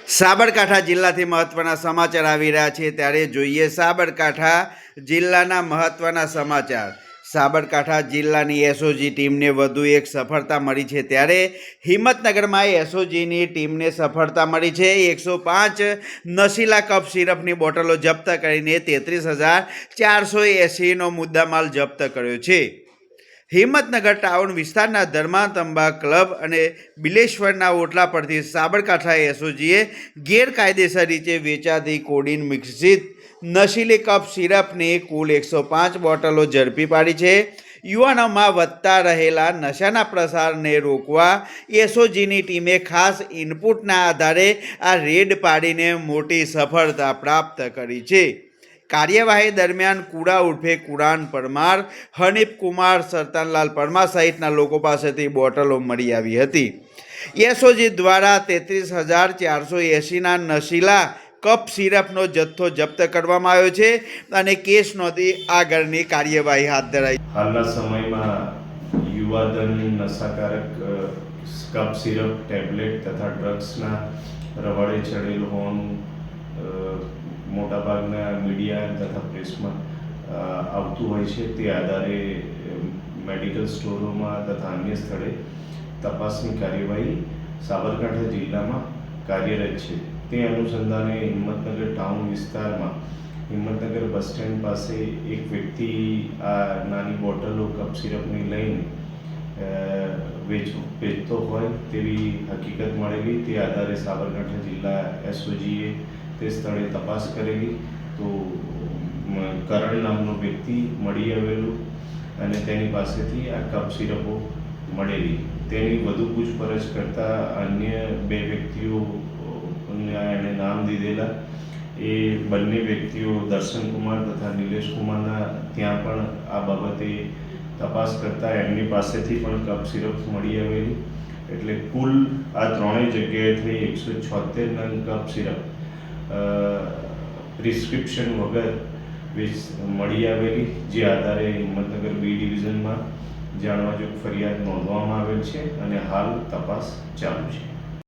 સાબરકાંઠા જિલ્લાથી મહત્વના સમાચાર આવી રહ્યા છે ત્યારે જોઈએ સાબરકાંઠા જિલ્લાના મહત્વના સમાચાર। સાબરકાંઠા જિલ્લાની એસઓજી ટીમને વધુ એક સફળતા મળી છે ત્યારે હિંમતનગરમાં એસઓજીની ટીમને સફળતા મળી છે। 105 નશીલા કફ સિરપની બોટલો જપ્ત કરીને 33,480નો મુદ્દામાલ જપ્ત કર્યો છે। હિંમતનગર ટાઉન વિસ્તારના ધર્માંતંબા ક્લબ અને બિલેશ્વરના ઓટલા પરથી સાબરકાંઠા એસઓજીએ ગેરકાયદેસર રીતે વેચાતી કોડીન મિશ્રિત નશીલી કફ સિરપની કુલ 105 બોટલો ઝડપી પાડી છે। યુવાનોમાં વધતા રહેલા નશાના પ્રસારને રોકવા એસઓજીની ટીમે ખાસ ઇનપુટના આધારે આ રેડ પાડીને મોટી સફળતા પ્રાપ્ત કરી છે। કાર્યવાહી દરમિયાન કુડા ઉર્ફે કુરાન પરમાર, હનીફ કુમાર, સરતાનલાલ પરમાર સહિતના લોકો પાસેથી બોટલો મળી આવી હતી। એસઓજી દ્વારા 33,480ના નશીલા કફ સિરપનો જથ્થો જપ્ત કરવામાં આવ્યો છે અને કેસ નોંધી આગળની કાર્યવાહી હાથ ધરાઈ। હાલના સમયમાં યુવાધન નશાકારક કફ સિરપ, ટેબ્લેટ તથા ડ્રગ્સના રવાડે ચડેલ હોવાનું મોટાભાગના મીડિયા તથા પ્રેસમાં આવતું હોય છે। તે આધારે મેડિકલ સ્ટોરોમાં તથા અન્ય સ્થળે તપાસની કાર્યવાહી સાબરકાંઠા જિલ્લામાં કાર્યરત છે। તે અનુસંધાને હિંમતનગર ટાઉન વિસ્તારમાં હિંમતનગર બસ સ્ટેન્ડ પાસે એક વ્યક્તિ આ નાની બોટલો કફ સિરપની લઈને વેચતો હોય તેવી હકીકત મળેલી। તે આધારે સાબરકાંઠા જિલ્લા એસઓજીએ તે સ્થળે તપાસ કરેલી તો કરણ નામનો વ્યક્તિ મળી આવેલો અને તેની પાસેથી આ કફ સિરપો મળેલી। તેની વધુ પૂછપરછ કરતાં અન્ય બે વ્યક્તિઓ એણે નામ દીધેલા। એ બંને વ્યક્તિઓ દર્શનકુમાર તથા નિલેશકુમારના ત્યાં પણ આ બાબતે તપાસ કરતાં એમની પાસેથી પણ કફ સિરપ મળી આવેલી। એટલે કુલ આ ત્રણેય જગ્યાએથી 176 નંગ કફ સિરપ પ્રિસ્ક્રિપ્શન વગર મળી આવેલી, જે આધારે હિંમતનગર બી ડિવિઝનમાં જાણવાજોગ ફરિયાદ નોંધવામાં આવેલ છે અને હાલ તપાસ ચાલુ છે।